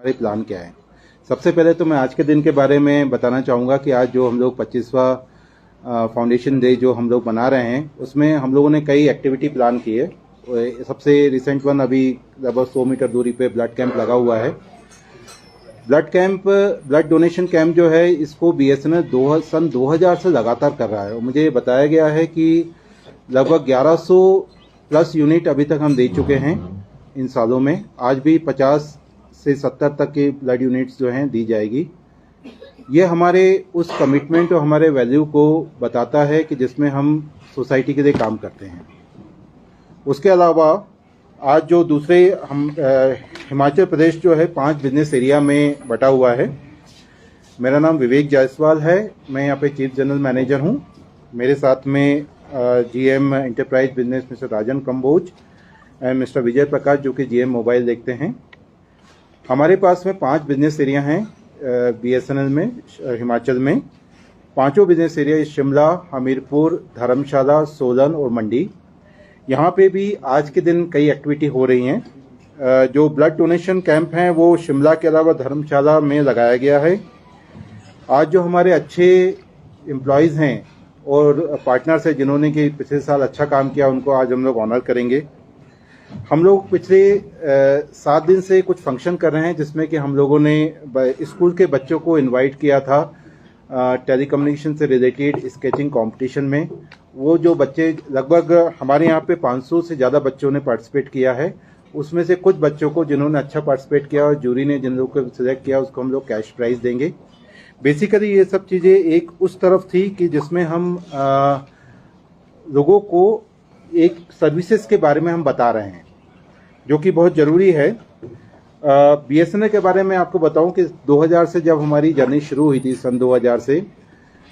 हमारे प्लान क्या है। सबसे पहले तो मैं आज के दिन के बारे में बताना चाहूँगा कि आज जो हम लोग 25वां फाउंडेशन डे जो हम लोग मना रहे हैं, उसमें हम लोगों ने कई एक्टिविटी प्लान की है। सबसे रिसेंट वन अभी लगभग 100 मीटर दूरी पे ब्लड कैंप लगा हुआ है। ब्लड डोनेशन कैंप जो है, इसको बीएसएनएल सन 2000 से लगातार कर रहा है और मुझे बताया गया है कि लगभग 1100 प्लस यूनिट अभी तक हम दे चुके हैं इन सालों में। आज भी 50 से 70 तक की ब्लड यूनिट्स जो हैं दी जाएगी। ये हमारे उस कमिटमेंट और हमारे वैल्यू को बताता है कि जिसमें हम सोसाइटी के लिए काम करते हैं। उसके अलावा आज जो दूसरे हिमाचल प्रदेश जो है 5 बिजनेस एरिया में बटा हुआ है। मेरा नाम विवेक जायसवाल है, मैं यहाँ पे चीफ जनरल मैनेजर हूँ। मेरे साथ में GM enterprise business mister Rajan Kamboj and mister Vijay Prakash जो कि जीएम मोबाइल देखते हैं। हमारे पास में 5 बिजनेस एरिया हैं बीएसएनएल में हिमाचल में। पांचों बिजनेस एरिया शिमला, हमीरपुर, धर्मशाला, सोलन और मंडी। यहाँ पे भी आज के दिन कई एक्टिविटी हो रही हैं। जो ब्लड डोनेशन कैंप हैं वो शिमला के अलावा धर्मशाला में लगाया गया है। आज जो हमारे अच्छे एम्प्लॉयज़ हैं और पार्टनर्स हैं जिन्होंने कि पिछले साल अच्छा काम किया, उनको आज हम लोग ऑनर करेंगे। हम लोग पिछले 7 दिन से कुछ फंक्शन कर रहे हैं जिसमें कि हम लोगों ने स्कूल के बच्चों को इनवाइट किया था टेलीकम्युनिकेशन से रिलेटेड स्केचिंग कंपटीशन में। वो जो बच्चे लगभग हमारे यहाँ पे 500 से ज़्यादा बच्चों ने पार्टिसिपेट किया है। उसमें से कुछ बच्चों को जिन्होंने अच्छा पार्टिसिपेट किया और जूरी ने जिन लोगों को सिलेक्ट किया उसको हम लोग कैश प्राइज देंगे। बेसिकली ये सब चीज़ें एक उस तरफ थी कि जिसमें हम लोगों को एक सर्विसेज के बारे में हम बता रहे हैं जो कि बहुत ज़रूरी है। बीएसएनएल के बारे में आपको बताऊं कि 2000 से जब हमारी जर्नी शुरू हुई थी, सन 2000 से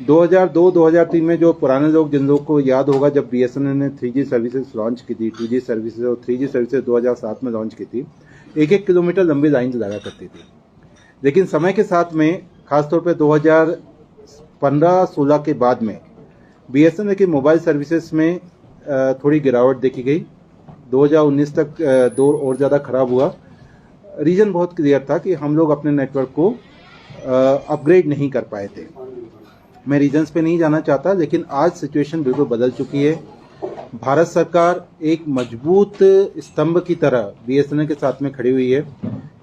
2002-2003 में, जो पुराने लोग जिन लोगों को याद होगा, जब बीएसएनएल ने 3G सर्विसेज लॉन्च की थी, 2G सर्विसेज और 3G सर्विसेज 2007 में लॉन्च की थी, 1-1 किलोमीटर लंबी लाइन लगा करती थी। लेकिन समय के साथ में, खासतौर पर 2015-16 के बाद में बीएसएनएल की मोबाइल सर्विसेज में थोड़ी गिरावट देखी गई। 2019 तक दौर और ज़्यादा खराब हुआ। रीज़न बहुत क्लियर था कि हम लोग अपने नेटवर्क को अपग्रेड नहीं कर पाए थे। मैं रीजन्स पे नहीं जाना चाहता, लेकिन आज सिचुएशन बिल्कुल बदल चुकी है। भारत सरकार एक मजबूत स्तंभ की तरह बीएसएनएल के साथ में खड़ी हुई है।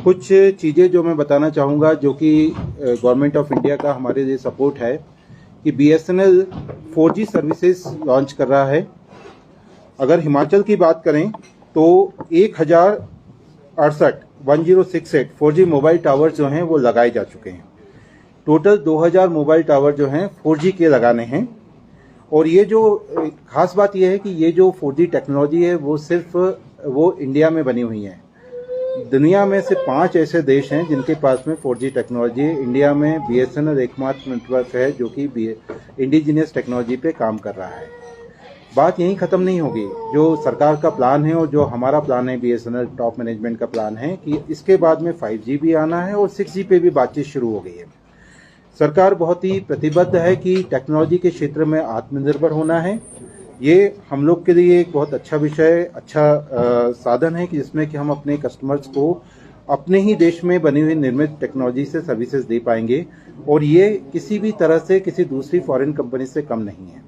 कुछ चीज़ें जो मैं बताना चाहूँगा जो कि गवर्नमेंट ऑफ इंडिया का हमारे लिए सपोर्ट है कि बीएसएनएल 4G सर्विसेज लॉन्च कर रहा है। अगर हिमाचल की बात करें तो 1068 4G मोबाइल टावर जो हैं वो लगाए जा चुके हैं। टोटल 2000 मोबाइल टावर जो हैं 4G के लगाने हैं। और ये जो खास बात ये है कि ये जो 4G टेक्नोलॉजी है वो सिर्फ वो इंडिया में बनी हुई है। दुनिया में से 5 ऐसे देश हैं जिनके पास में 4G टेक्नोलॉजी है। इंडिया में बीएसएनएल एकमात्र नेटवर्क है जो कि इंडिजीनियस टेक्नोलॉजी पे काम कर रहा है। बात यहीं ख़त्म नहीं होगी। जो सरकार का प्लान है और जो हमारा प्लान है, बीएसएनएल टॉप मैनेजमेंट का प्लान है कि इसके बाद में 5G भी आना है और 6G पे भी बातचीत शुरू हो गई है। सरकार बहुत ही प्रतिबद्ध है कि टेक्नोलॉजी के क्षेत्र में आत्मनिर्भर होना है। ये हम लोग के लिए एक बहुत अच्छा विषय, अच्छा साधन है कि जिसमें कि हम अपने कस्टमर्स को अपने ही देश में बनी हुई निर्मित टेक्नोलॉजी से सर्विसेज दे पाएंगे और ये किसी भी तरह से किसी दूसरी फॉरेन कंपनी से कम नहीं है।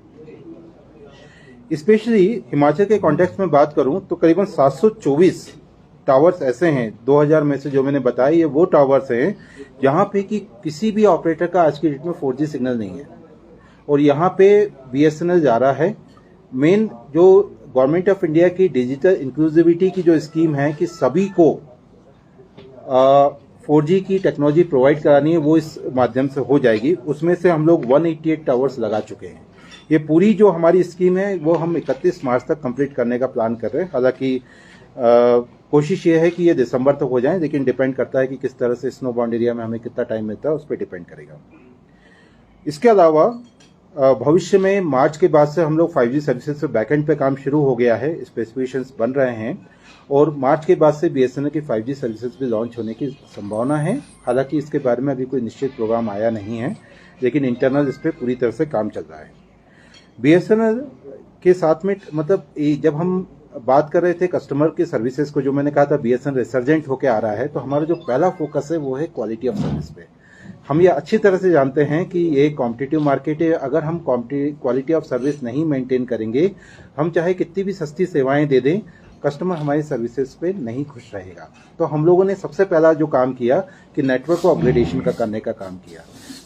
स्पेशली हिमाचल के कॉन्टेक्स्ट में बात करूं तो करीबन 724 टावर्स ऐसे हैं 2000 में से जो मैंने बताया, ये वो टावर्स हैं जहां पे कि किसी भी ऑपरेटर का आज की डेट में 4G सिग्नल नहीं है और यहां पे बीएसएनएल जा रहा है। मेन जो गवर्नमेंट ऑफ इंडिया की डिजिटल इंक्लूसिविटी की जो स्कीम है कि सभी को 4G की टेक्नोलॉजी प्रोवाइड करानी है, वो इस माध्यम से हो जाएगी। उसमें से हम लोग 188 टावर्स लगा चुके हैं। ये पूरी जो हमारी स्कीम है वो हम 31 मार्च तक कंप्लीट करने का प्लान कर रहे हैं। हालांकि कोशिश ये है कि ये दिसंबर तक हो जाए, लेकिन डिपेंड करता है कि किस तरह से स्नो बाउंड एरिया में हमें कितना टाइम मिलता है, उस पर डिपेंड करेगा। इसके अलावा भविष्य में मार्च के बाद से हम लोग 5G सर्विसेज पे बैकएंड पे काम शुरू हो गया है, स्पेसिफिकेशंस बन रहे हैं और मार्च के बाद से बीएसएनएल की 5G सर्विसेज भी लॉन्च होने की संभावना है। हालांकि इसके बारे में अभी कोई निश्चित प्रोग्राम आया नहीं है, लेकिन इंटरनल इस पर पूरी तरह से काम चल रहा है। बीएसएनएल के साथ में मतलब जब हम बात कर रहे थे कस्टमर की सर्विसेज को, जो मैंने कहा था बीएसएनएल रिसर्जेंट होकर आ रहा है, तो हमारा जो पहला फोकस है वो है क्वालिटी ऑफ सर्विस पे। हम ये अच्छी तरह से जानते हैं कि ये कॉम्पिटिटिव मार्केट है। अगर हम क्वालिटी ऑफ सर्विस नहीं मेंटेन करेंगे, हम चाहे कितनी भी सस्ती सेवाएं दे दें, कस्टमर हमारी सर्विसेज पे नहीं खुश रहेगा। तो हम लोगों ने सबसे पहला जो काम किया कि नेटवर्क को अपग्रेडेशन का करने का काम किया।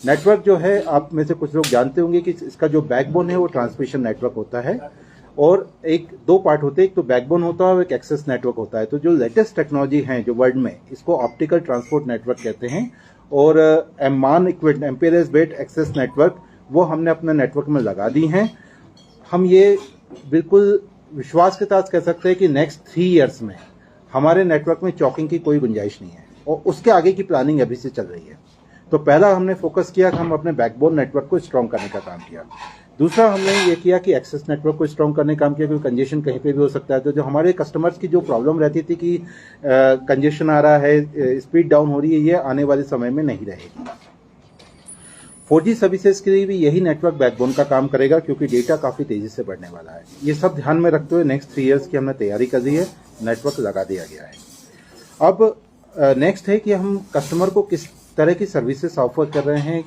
नेटवर्क जो है, आप में से कुछ लोग जानते होंगे कि इसका जो बैकबोन है वो ट्रांसमिशन नेटवर्क होता है, और एक दो पार्ट होते हैं, एक तो बैकबोन होता है और एक एक्सेस नेटवर्क होता है। तो जो लेटेस्ट टेक्नोलॉजी है जो वर्ल्ड में, इसको ऑप्टिकल ट्रांसपोर्ट नेटवर्क कहते हैं, और एमआन इक्विट एम्पेरेज बेस्ड एक्सेस नेटवर्क वो हमने अपने नेटवर्क में लगा दी हैं। हम ये बिल्कुल विश्वास के साथ कह सकते हैं कि नेक्स्ट 3 इयर्स में हमारे नेटवर्क में चौकिंग की कोई गुंजाइश नहीं है, और उसके आगे की प्लानिंग अभी से चल रही है। तो पहला हमने फोकस किया कि हम अपने बैकबोन नेटवर्क को स्ट्रॉन्ग करने का काम किया। दूसरा हमने ये किया कि एक्सेस नेटवर्क को स्ट्रॉन्ग करने का काम किया, क्योंकि कंजेशन कहीं पे भी हो सकता है। तो जो हमारे कस्टमर्स की जो प्रॉब्लम रहती थी कि कंजेशन आ रहा है, स्पीड डाउन हो रही है, ये आने वाले समय में नहीं रहेगी। 4G सर्विसेज के लिए भी यही नेटवर्क बैकबोन का काम करेगा, क्योंकि डेटा काफ़ी तेज़ी से बढ़ने वाला है। ये सब ध्यान में रखते हुए नेक्स्ट 3 इयर्स की हमने तैयारी कर दी है, नेटवर्क लगा दिया गया है। अब नेक्स्ट है कि हम कस्टमर को किस तरह की सर्विसेज ऑफर कर रहे हैं,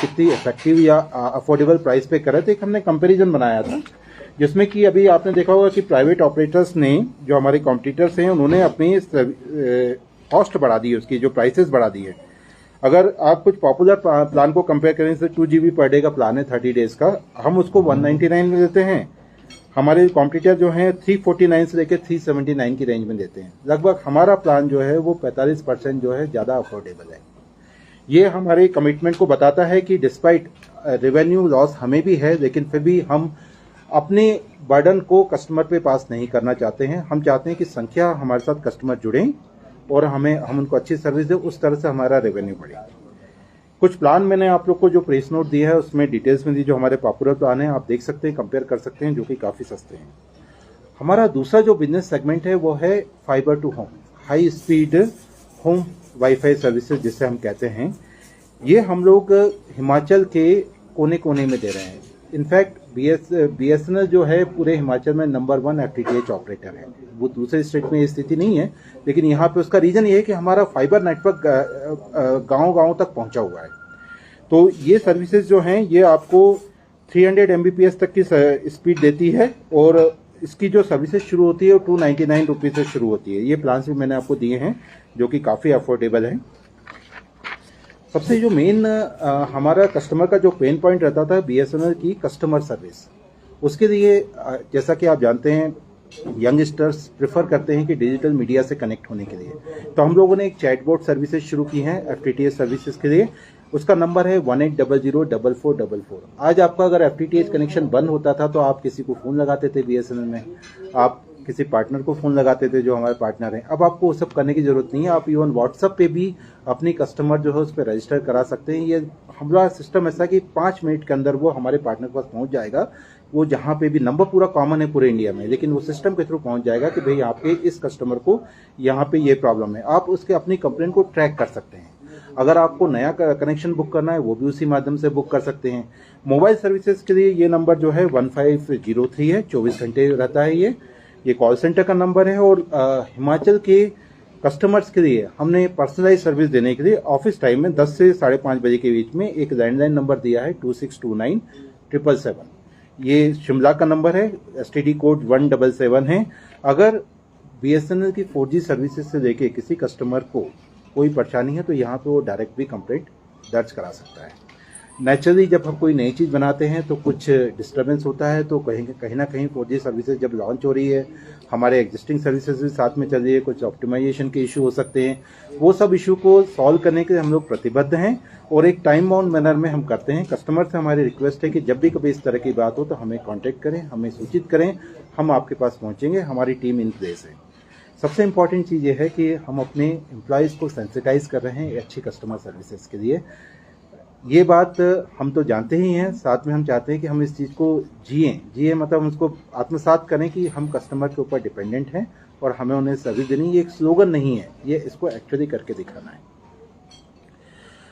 कितनी इफेक्टिव या अफोर्डेबल प्राइस पे कर रहे थे। एक हमने कंपैरिजन बनाया था, जिसमें कि अभी आपने देखा होगा कि प्राइवेट ऑपरेटर्स ने, जो हमारे कॉम्पिटिटर्स हैं, उन्होंने अपनी कॉस्ट बढ़ा दी है, उसकी जो प्राइसेस बढ़ा दी है। अगर आप कुछ पॉपुलर प्लान को कंपेयर करें, जैसे 2 GB पर डे का प्लान है 30 डेज का, हम उसको 199 में देते हैं। हमारे कॉम्पिटिटर जो हैं 349 से लेकर 379 की रेंज में देते हैं। लगभग हमारा प्लान जो है वो 45% जो है ज़्यादा अफोर्डेबल है। ये हमारे कमिटमेंट को बताता है कि डिस्पाइट रेवेन्यू लॉस हमें भी है, लेकिन फिर भी हम अपने बर्डन को कस्टमर पे पास नहीं करना चाहते हैं। हम चाहते हैं कि संख्या हमारे साथ कस्टमर जुड़ें और हम उनको अच्छी सर्विस दें, उस तरह से हमारा रेवेन्यू बढ़े। कुछ प्लान मैंने आप लोग को जो प्रेस नोट दिया है उसमें डिटेल्स में दी, जो हमारे पॉपुलर प्लान है, आप देख सकते हैं, कंपेयर कर सकते हैं, जो कि काफ़ी सस्ते हैं। हमारा दूसरा जो बिजनेस सेगमेंट है वो है fibre to home, high speed home wifi services जिसे हम कहते हैं। ये हम लोग हिमाचल के कोने कोने में दे रहे हैं। इनफैक्ट बीएसएनएल जो है पूरे हिमाचल में नंबर 1 FTTH ऑपरेटर है। वो दूसरे स्टेट में ये स्थिति नहीं है, लेकिन यहाँ पे उसका रीजन ये है कि हमारा फाइबर नेटवर्क गांव-गांव तक पहुंचा हुआ है। तो ये सर्विसेज जो हैं ये आपको 300 Mbps तक की स्पीड देती है, और इसकी जो सर्विसेज शुरू होती है वो 299 रुपीज़ से शुरू होती है। ये प्लान्स भी मैंने आपको दिए हैं, जो कि काफ़ी अफोर्डेबल है। सबसे जो मेन हमारा कस्टमर का जो पेन पॉइंट रहता था बीएसएनएल की कस्टमर सर्विस, उसके लिए जैसा कि आप जानते हैं यंगस्टर्स प्रेफर करते हैं कि डिजिटल मीडिया से कनेक्ट होने के लिए। तो हम लोगों ने एक चैटबॉट सर्विसेज शुरू की हैं FTTH सर्विसेज के लिए। उसका नंबर है 18004444। आज आपका अगर FTTH कनेक्शन बंद होता था तो आप किसी को फ़ोन लगाते थे बीएसएनएल में, आप किसी पार्टनर को फ़ोन लगाते थे जो हमारे पार्टनर हैं। अब आपको वो सब करने की ज़रूरत नहीं है। आप इवन व्हाट्सएप पे भी अपनी कस्टमर जो है उस पर रजिस्टर करा सकते हैं। ये हमारा सिस्टम ऐसा कि 5 मिनट के अंदर वो हमारे पार्टनर के पास पहुंच जाएगा। वो जहाँ पे भी, नंबर पूरा कॉमन है पूरे इंडिया में, लेकिन वो सिस्टम के थ्रू पहुंच जाएगा कि भाई आपके इस कस्टमर को यहाँ पे ये प्रॉब्लम है। आप उसके अपनी कंप्लेंट को ट्रैक कर सकते हैं। अगर आपको नया कनेक्शन बुक करना है वो भी उसी माध्यम से बुक कर सकते हैं। मोबाइल सर्विसेज के लिए ये नंबर जो है 1503 है, 24 घंटे रहता है। ये कॉल सेंटर का नंबर है। और हिमाचल के कस्टमर्स के लिए हमने पर्सनलाइज सर्विस देने के लिए ऑफिस टाइम में 10 से 5:30 बजे के बीच में एक लैंडलाइन नंबर दिया है 26297777। ये शिमला का नंबर है, STD कोड 177 है। अगर बीएसएनएल की 4G सर्विसेज से लेके किसी कस्टमर को कोई परेशानी है तो यहाँ पे वो डायरेक्ट भी कंप्लेंट दर्ज करा सकता है। नेचुरली जब हम कोई नई चीज़ बनाते हैं तो कुछ डिस्टर्बेंस होता है, तो कहीं ना कहीं 4G सर्विसेज जब लॉन्च हो रही है, हमारे एग्जिस्टिंग सर्विसेज भी साथ में चल रही है, कुछ ऑप्टिमाइजेशन के इशू हो सकते हैं। वो सब इशू को सॉल्व करने के लिए हम लोग प्रतिबद्ध हैं और एक टाइम बाउंड मैनर में हम करते हैं। कस्टमर से हमारी रिक्वेस्ट है कि जब भी कभी इस तरह की बात हो तो हमें कॉन्टैक्ट करें, हमें सूचित करें, हम आपके पास पहुँचेंगे। हमारी टीम इन प्लेस है। सबसे इम्पॉर्टेंट चीज़ ये है कि हम अपने एम्प्लॉयज़ को सेंसिटाइज कर रहे हैं अच्छी कस्टमर सर्विसेज के लिए। ये बात हम तो जानते ही हैं, साथ में हम चाहते हैं कि हम इस चीज़ को जिए मतलब हम उसको आत्मसात करें कि हम कस्टमर के ऊपर डिपेंडेंट हैं और हमें उन्हें सर्विस देनी। ये एक स्लोगन नहीं है, ये इसको एक्चुअली करके दिखाना है।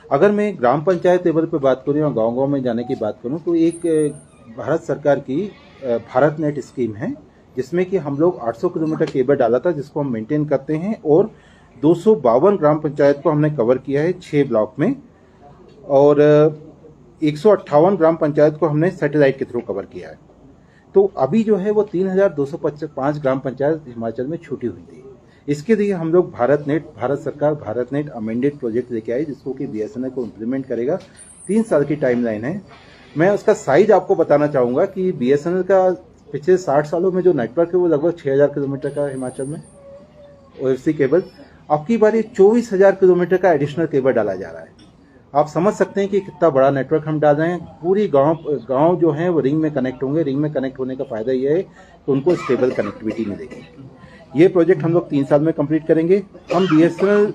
अगर मैं ग्राम पंचायत लेवल पे बात करूँ या गाँव-गाँव में जाने की बात करूँ तो एक भारत सरकार की भारत नेट स्कीम है। जिसमें कि हम लोग 800 किलोमीटर केबल डाला था, जिसको हम मेंटेन करते हैं, और 252 ग्राम पंचायत को हमने कवर किया है 6 ब्लॉक में, और 158 ग्राम पंचायत को हमने सैटेलाइट के थ्रू कवर किया है। तो अभी जो है वो 3255 ग्राम पंचायत हिमाचल में छूटी हुई थी। इसके लिए हम लोग भारत सरकार भारत नेट अमेंडेड प्रोजेक्ट लेके आई, जिसको कि बीएसएनएल को इम्प्लीमेंट करेगा। 3 साल की टाइमलाइन है। मैं उसका साइज आपको बताना चाहूँगा कि बीएसएनएल का पिछले 60 सालों में जो नेटवर्क है वो लगभग 6000 किलोमीटर का हिमाचल में ओएफसी केबल। अब की बार 24,000 किलोमीटर का एडिशनल केबल डाला जा रहा है। आप समझ सकते हैं कि कितना बड़ा नेटवर्क हम डाल रहे हैं। पूरी गांव जो है वो रिंग में कनेक्ट होंगे। रिंग में कनेक्ट होने का फायदा यह है कि उनको स्टेबल कनेक्टिविटी मिलेगी। ये प्रोजेक्ट हम लोग 3 साल में कंप्लीट करेंगे। हम बीएसएनएल